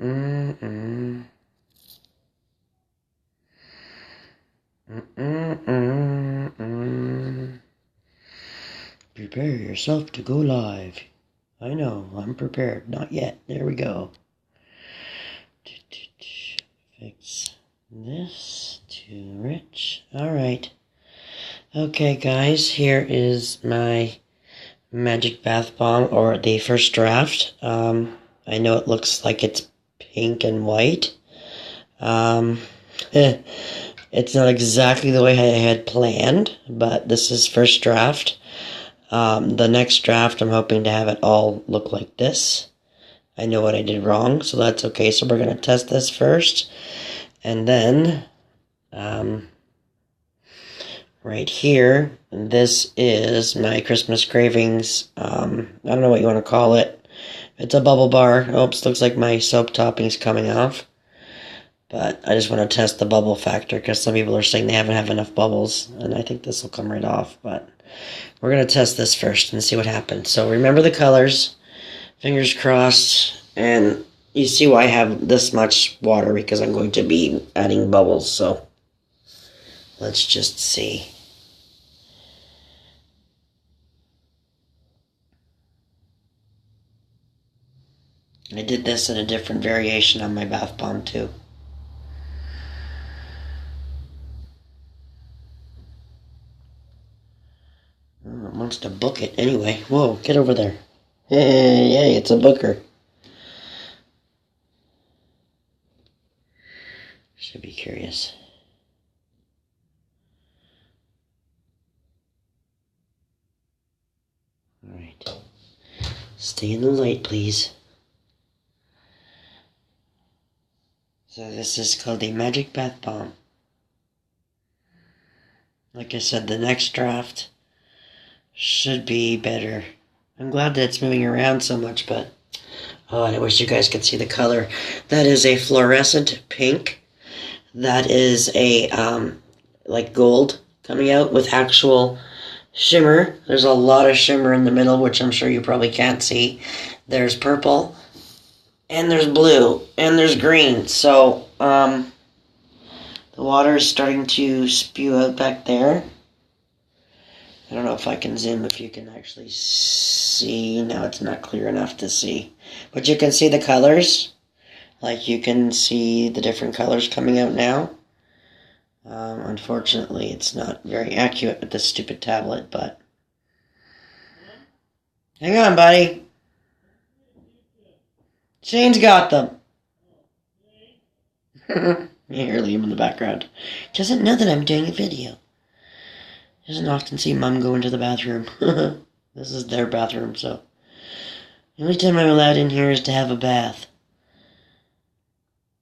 Mm-mm. Prepare yourself to go live. I know, I'm prepared. Not yet. There we go. Fix this to rich. Alright. Okay, guys, here is my magic bath bomb, or the first draft. I know it looks like it's pink and white. It's not exactly the way I had planned, but this is first draft. The next draft, I'm hoping to have it all look like this. I know what I did wrong, so that's okay. So we're going to test this first. And then, right here, this is my Christmas cravings. I don't know what you want to call it. It's a bubble bar. Oops, looks like my soap topping's coming off. But I just want to test the bubble factor, because some people are saying they haven't enough bubbles, and I think this will come right off. But we're going to test this first and see what happens. So remember the colors, fingers crossed, and you see why I have this much water, because I'm going to be adding bubbles. So let's just see. I did this in a different variation on my bath bomb too. Oh, it wants to book it anyway. Whoa, get over there. Yay, it's a booker. Should be curious. Alright. Stay in the light, please. So this is called the Magic Bath Bomb. Like I said, the next draft should be better. I'm glad that it's moving around so much, but oh, and I wish you guys could see the color. That is a fluorescent pink. That is a like gold coming out with actual shimmer. There's a lot of shimmer in the middle, which I'm sure you probably can't see. There's purple, and there's blue, and there's green. So the water is starting to spew out back there. I don't know if I can zoom, if you can actually see. No, it's not clear enough to see. But you can see the colors. Like, you can see the different colors coming out now. Unfortunately, it's not very accurate with this stupid tablet, but... Hang on, buddy. Shane's got them. You hear Liam in the background. Doesn't know that I'm doing a video. Doesn't often see Mom go into the bathroom. This is their bathroom, so... The only time I'm allowed in here is to have a bath.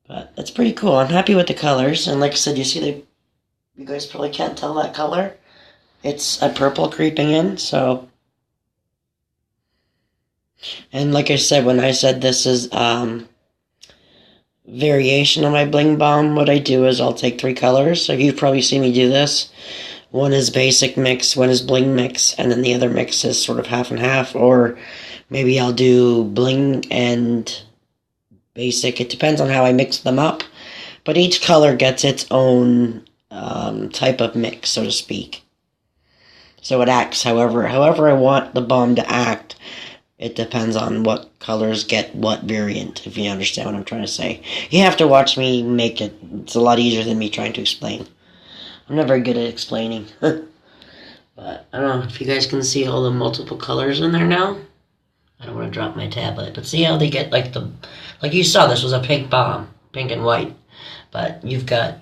But that's pretty cool. I'm happy with the colors. And like I said, you see you guys probably can't tell that color. It's a purple creeping in, so... And like I said, when I said this is variation on my bling bomb, what I do is I'll take 3 colors. So you've probably seen me do this. One is basic mix, one is bling mix, and then the other mix is sort of half and half. Or maybe I'll do bling and basic. It depends on how I mix them up. But each color gets its own type of mix, so to speak. So it acts however I want the bomb to act. It depends on what colors get what variant, if you understand what I'm trying to say. You have to watch me make it. It's a lot easier than me trying to explain. I'm not very good at explaining. But I don't know if you guys can see all the multiple colors in there now. I don't want to drop my tablet, but see how they get like you saw, this was a pink bomb, pink and white. But you've got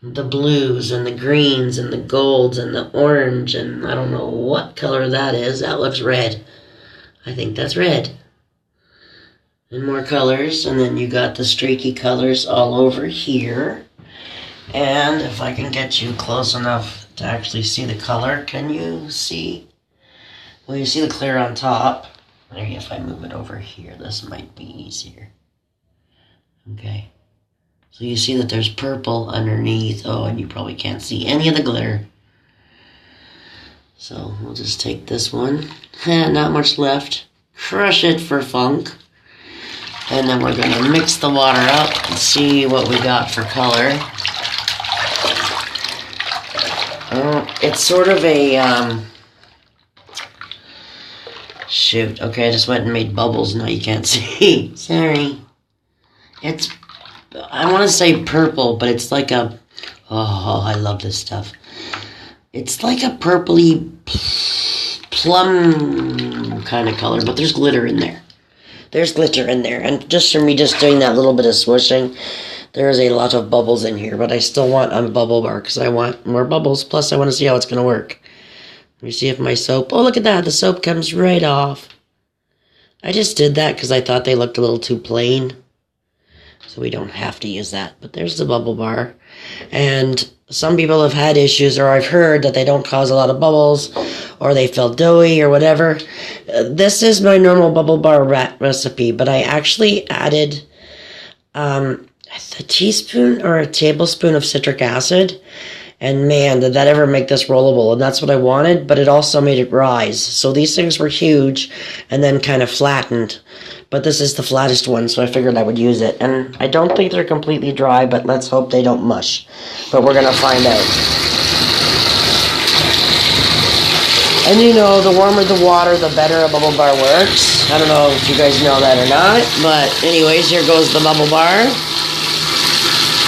the blues and the greens and the golds and the orange, and I don't know what color that is. That looks red. I think that's red. And more colors, and then you got the streaky colors all over here. And if I can get you close enough to actually see the color, can you see? Well, you see the clear on top. Maybe if I move it over here, this might be easier. Okay. So you see that there's purple underneath. Oh, and you probably can't see any of the glitter. So we'll just take this one. Not much left. Crush it for funk. And then we're going to mix the water up and see what we got for color. It's sort of a, shoot, okay, I just went and made bubbles, now you can't see. Sorry. It's, I want to say purple, but it's like a, oh, I love this stuff. It's like a purpley plum kind of color, but there's glitter in there. There's glitter in there, and just from me just doing that little bit of swishing, there is a lot of bubbles in here, but I still want a bubble bar because I want more bubbles, plus I want to see how it's going to work. Let me see if my soap, oh look at that, the soap comes right off. I just did that because I thought they looked a little too plain, so we don't have to use that, but there's the bubble bar. And some people have had issues, or I've heard that they don't cause a lot of bubbles, or they feel doughy, or whatever. This is my normal bubble bar recipe, but I actually added a teaspoon or a tablespoon of citric acid, and man, did that ever make this rollable, and that's what I wanted, but it also made it rise. So these things were huge, and then kind of flattened, but this is the flattest one, so I figured I would use it. And I don't think they're completely dry, but let's hope they don't mush. But we're going to find out. And you know, the warmer the water, the better a bubble bar works. I don't know if you guys know that or not, but anyways, here goes the bubble bar.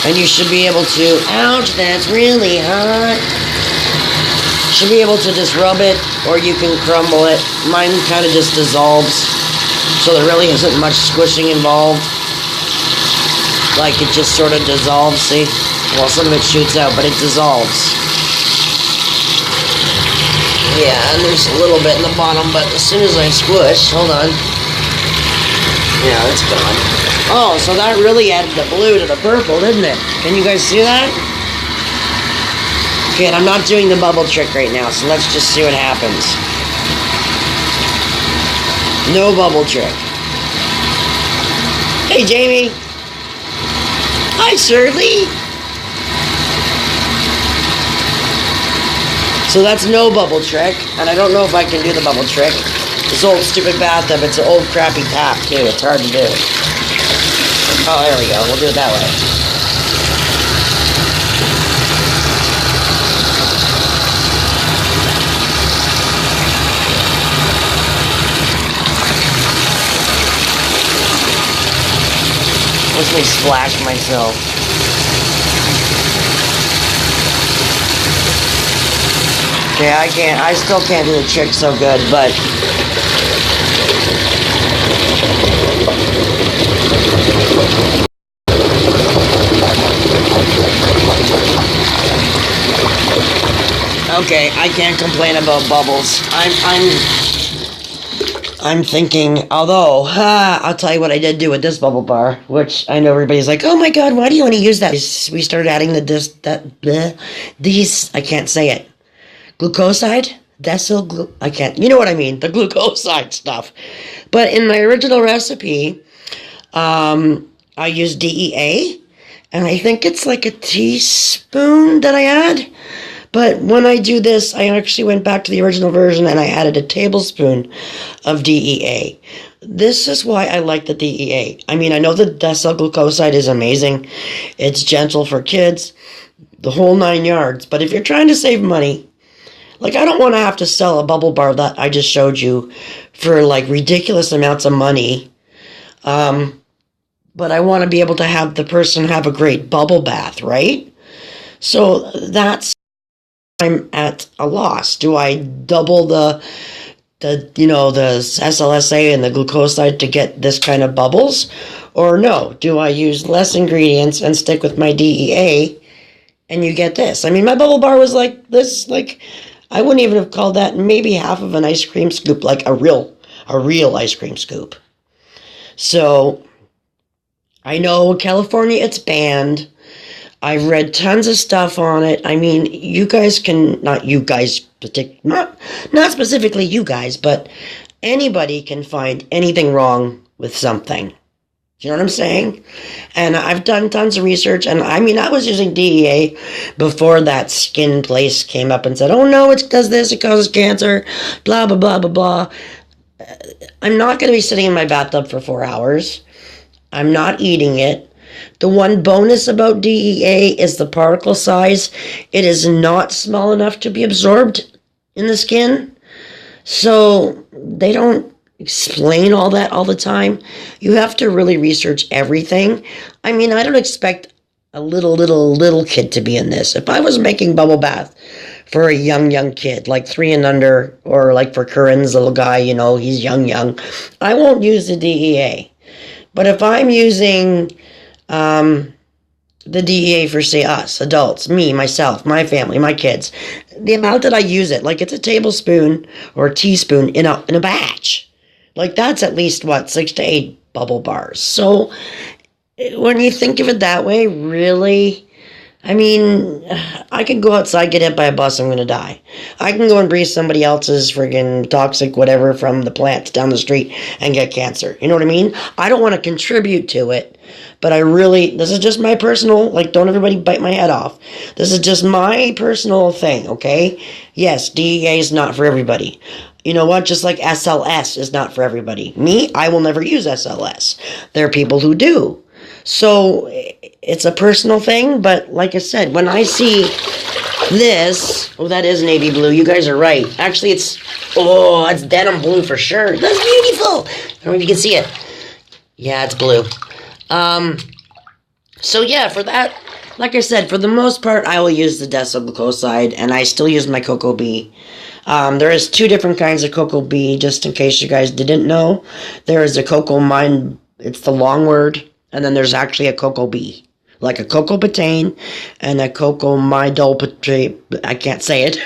And you should be able to, ouch, that's really hot. Should be able to just rub it, or you can crumble it. Mine kind of just dissolves, so there really isn't much squishing involved. Like, it just sort of dissolves, see? Well, some of it shoots out, but it dissolves. Yeah, and there's a little bit in the bottom, but as soon as I squish, hold on. Yeah, it's gone. Oh, so that really added the blue to the purple, didn't it? Can you guys see that? Okay, and I'm not doing the bubble trick right now, so let's just see what happens. No bubble trick. Hey, Jamie. Hi, Shirley. So that's no bubble trick, and I don't know if I can do the bubble trick. This old stupid bathtub, it's an old crappy tap, too. It's hard to do. Oh, there we go. We'll do it that way. Let me splash myself. Okay, I still can't do the trick so good, but okay, I can't complain about bubbles. I'm thinking, although, I'll tell you what I did do with this bubble bar, which I know everybody's like, oh my god, why do you want to use that? We started adding these, I can't say it, glucoside? I can't, you know what I mean, the glucoside stuff. But in my original recipe, I used DEA, and I think it's like a teaspoon that I add. But when I do this, I actually went back to the original version and I added a tablespoon of DEA. This is why I like the DEA. I mean, I know the decyl glucoside is amazing. It's gentle for kids, the whole 9 yards. But if you're trying to save money, like I don't want to have to sell a bubble bar that I just showed you for like ridiculous amounts of money. But I want to be able to have the person have a great bubble bath, right? So that's, I'm at a loss. Do I double the SLSA and the glucoside to get this kind of bubbles? Or no, do I use less ingredients and stick with my DEA and you get this? I mean, my bubble bar was like this, like, I wouldn't even have called that maybe half of an ice cream scoop, like a real ice cream scoop. So, I know California, it's banned. I've read tons of stuff on it. I mean, you guys can, not you guys, not specifically you guys, but anybody can find anything wrong with something. Do you know what I'm saying? And I've done tons of research, and I mean, I was using DEA before that skin place came up and said, oh no, it does this, it causes cancer, blah, blah, blah, blah, blah. I'm not going to be sitting in my bathtub for 4 hours. I'm not eating it. The one bonus about DEA is the particle size. It is not small enough to be absorbed in the skin. So they don't explain all that all the time. You have to really research everything. I mean, I don't expect a little kid to be in this. If I was making bubble bath for a young kid, like 3 and under, or like for Curran's little guy, you know, he's young, I won't use the DEA. But if I'm using the DEA for, say, us, adults, me, myself, my family, my kids, the amount that I use it, like it's a tablespoon or a teaspoon in a batch. Like that's at least, 6 to 8 bubble bars. So when you think of it that way, really, I mean, I can go outside, get hit by a bus, I'm going to die. I can go and breathe somebody else's friggin' toxic whatever from the plants down the street and get cancer. You know what I mean? I don't want to contribute to it, but this is just my personal, like, don't everybody bite my head off. This is just my personal thing, okay? Yes, DEA is not for everybody. You know what? Just like SLS is not for everybody. Me, I will never use SLS. There are people who do. So it's a personal thing, but like I said, when I see this, oh, that is navy blue. You guys are right. Actually, that's denim blue for sure. That's beautiful. I don't know if you can see it. Yeah, it's blue. So yeah, for that, like I said, for the most part, I will use the desoglucoside, and I still use my Cocoa Bee. There is 2 different kinds of Cocoa Bee, just in case you guys didn't know. There is a Cocoa Mind, it's the long word, and then there's actually a Cocoa Bee. Like a Cocoa Betaine and a Cocoa Midol, I can't say it.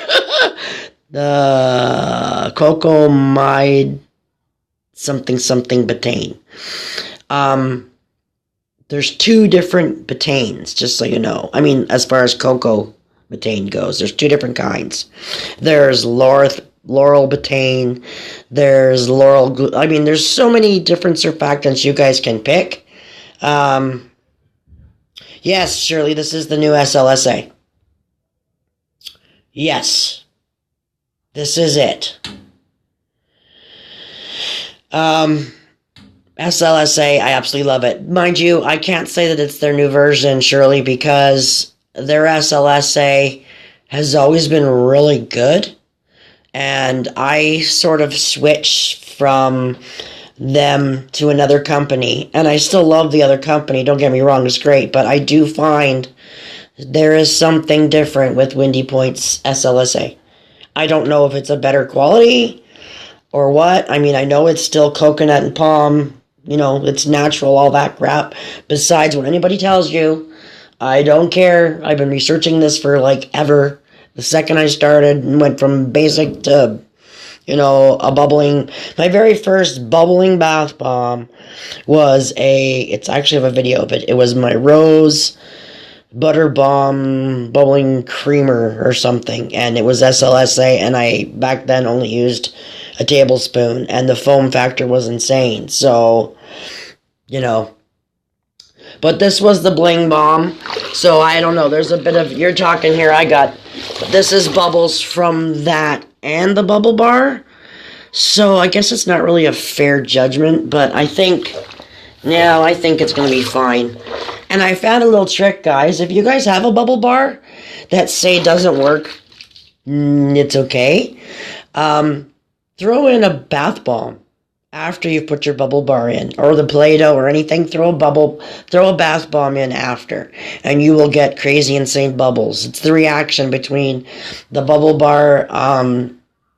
The Cocoa Mid something Betaine. There's 2 different betaines, just so you know. I mean, as far as Cocoa Betaine goes, there's 2 different kinds. There's Laurel Betaine, there's Laurel, I mean, there's so many different surfactants you guys can pick. Yes, Shirley, this is the new SLSA. Yes. This is it. SLSA, I absolutely love it. Mind you, I can't say that it's their new version, Shirley, because their SLSA has always been really good. And I sort of switched from them to another company, and I still love the other company, don't get me wrong, it's great, but I do find there is something different with Windy Point's SLSA. I don't know if it's a better quality or what. I mean, I know it's still coconut and palm, you know, it's natural, all that crap. Besides what anybody tells you, I don't care. I've been researching this for like ever. The second I started and went from basic to, you know, my very first bubbling bath bomb was it's actually have a video of it. It was my Rose Butter Bomb bubbling creamer or something, and it was SLSA, and I back then only used a tablespoon, and the foam factor was insane. So, you know, but this was the bling bomb. So I don't know, there's a bit of, you're talking here, this is bubbles from that and the bubble bar. So I guess it's not really a fair judgment, but I think it's going to be fine. And I found a little trick, guys. If you guys have a bubble bar that, say, doesn't work, it's okay. Throw in a bath bomb after you've put your bubble bar in, or the Play-Doh or anything. Throw a bath bomb in after, and you will get crazy, insane bubbles. It's the reaction between the bubble bar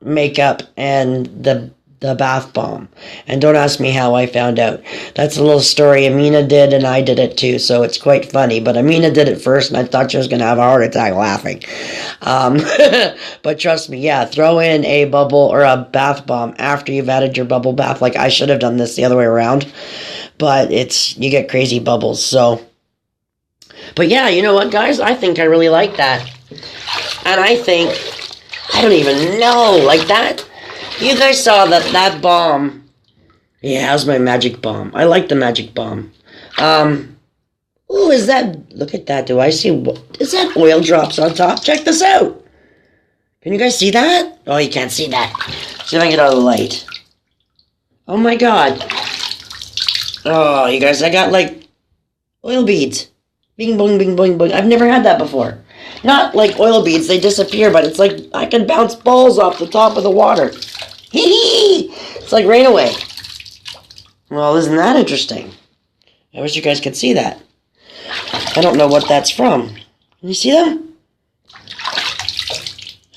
makeup and the bath bomb. And don't ask me how I found out. That's a little story Amina did, and I did it too, so it's quite funny. But Amina did it first, and I thought she was going to have a heart attack laughing. But trust me, yeah, throw in a bubble or a bath bomb after you've added your bubble bath. Like, I should have done this the other way around, but you get crazy bubbles. So, but yeah, you know what, guys? I think I really like that. And I don't even know, like that. You guys saw that bomb. Yeah, how's my magic bomb? I like the magic bomb. Ooh, is that, look at that. Do I see, is that oil drops on top? Check this out. Can you guys see that? Oh, you can't see that. See if I can get out of the light. Oh my God. Oh, you guys, I got like oil beads. Bing, boing, bing, boing, boing. I've never had that before. Not like oil beads, they disappear, but it's like I can bounce balls off the top of the water. Hee hee! It's like rain away. Well, isn't that interesting? I wish you guys could see that. I don't know what that's from. Can you see them?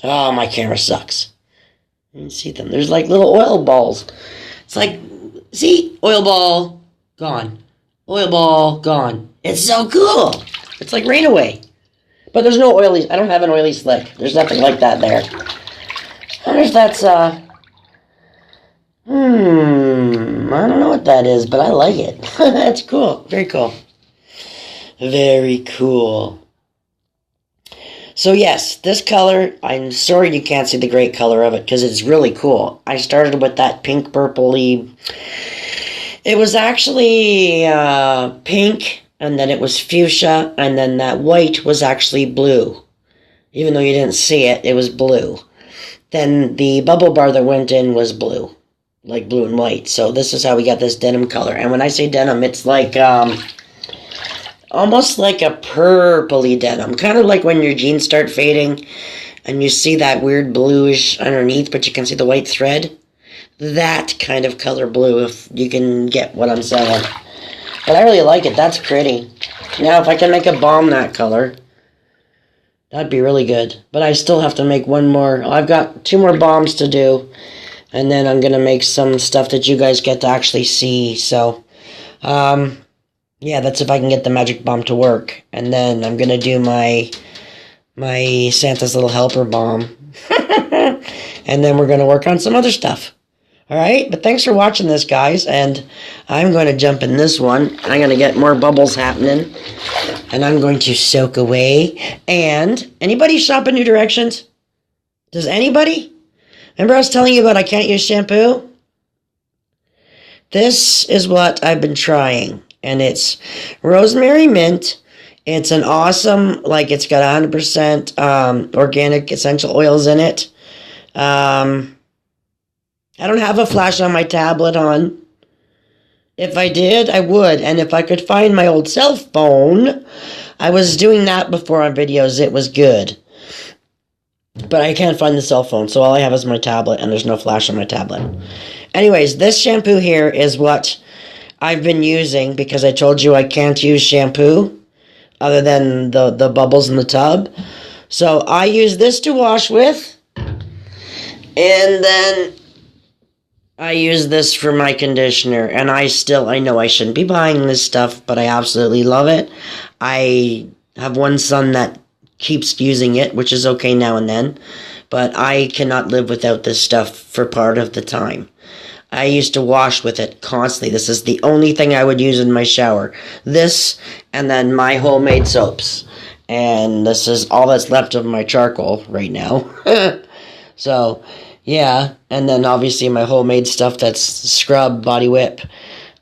Oh, my camera sucks. You can see them. There's like little oil balls. It's like, see? Oil ball, gone. Oil ball, gone. It's so cool. It's like rain away. But there's no oily, I don't have an oily slick. There's nothing like that there. I wonder if that's, I don't know what that is, but I like it. That's cool. Very cool. Very cool. So yes, this color, I'm sorry you can't see the great color of it, because it's really cool. I started with that pink purpley. It was actually pink, and then it was fuchsia, and then that white was actually blue. Even though you didn't see it, it was blue. Then the bubble bar that went in was blue. Like blue and white. So this is how we got this denim color. And when I say denim, it's like, almost like a purpley denim. Kind of like when your jeans start fading, and you see that weird bluish underneath, but you can see the white thread. That kind of color blue, if you can get what I'm saying. But I really like it. That's pretty. Now, if I can make a bomb that color, that'd be really good. But I still have to make one more. I've got 2 more bombs to do. And then I'm going to make some stuff that you guys get to actually see. So, yeah, that's if I can get the magic bomb to work. And then I'm going to do my Santa's Little Helper bomb. And then we're going to work on some other stuff. Alright, but thanks for watching this, guys, and I'm going to jump in this one. I'm going to get more bubbles happening, and I'm going to soak away. And, anybody shop in New Directions? Does anybody? Remember I was telling you about I can't use shampoo? This is what I've been trying, and it's rosemary mint. It's an awesome, like, it's got 100% organic essential oils in it. I don't have a flash on my tablet on. If I did, I would. And if I could find my old cell phone, I was doing that before on videos. It was good. But I can't find the cell phone, so all I have is my tablet, and there's no flash on my tablet. Anyways, this shampoo here is what I've been using, because I told you I can't use shampoo other than the bubbles in the tub. So I use this to wash with, and then I use this for my conditioner, and I know I shouldn't be buying this stuff, but I absolutely love it. I have one son that keeps using it, which is okay now and then, but I cannot live without this stuff for part of the time. I used to wash with it constantly. This is the only thing I would use in my shower. This, and then my homemade soaps. And this is all that's left of my charcoal right now. So, yeah, and then obviously my homemade stuff, that's scrub, body whip.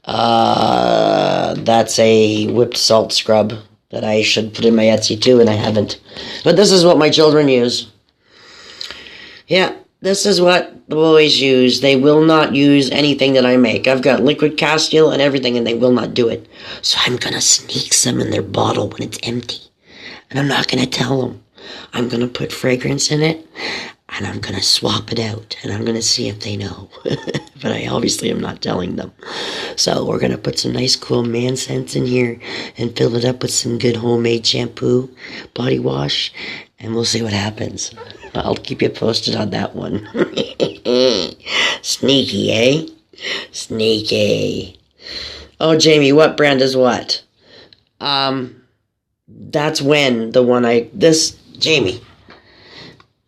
That's a whipped salt scrub that I should put in my Etsy too, and I haven't. But this is what my children use. Yeah, this is what the boys use. They will not use anything that I make. I've got liquid castile and everything, and they will not do it. So I'm going to sneak some in their bottle when it's empty. And I'm not going to tell them. I'm going to put fragrance in it, and I'm going to swap it out, and I'm going to see if they know. But I obviously am not telling them. So we're going to put some nice cool man scents in here and fill it up with some good homemade shampoo, body wash, and we'll see what happens. I'll keep you posted on that one. Sneaky, eh? Sneaky. Oh, Jamie, what brand is what? That's when the one Jamie.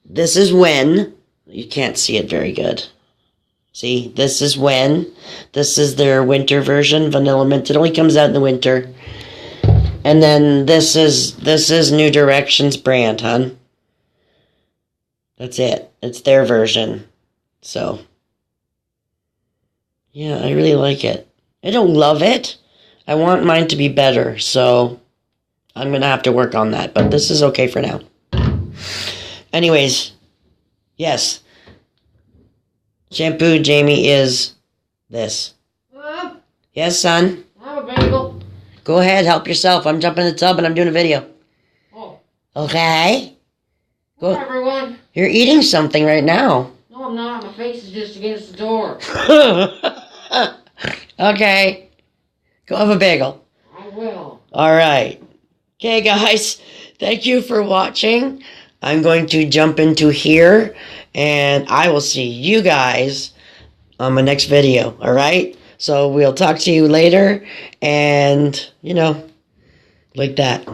This is when, you can't see it very good. See, this is when, this is their winter version, vanilla mint. It only comes out in the winter. And then this is New Directions brand, hon. That's it. It's their version. So, yeah, I really like it. I don't love it. I want mine to be better, so I'm going to have to work on that. But this is okay for now. Anyways, yes. Shampoo, Jamie, is this. Mom, Yes, son? have a bagel. Go ahead, help yourself. I'm jumping in the tub and I'm doing a video. Oh. Okay? Go. Hi, everyone. You're eating something right now. No, I'm not. My face is just against the door. Okay. Go have a bagel. I will. Alright. Okay, guys. Thank you for watching. I'm going to jump into here, and I will see you guys on my next video. Alright? So we'll talk to you later, and, like that.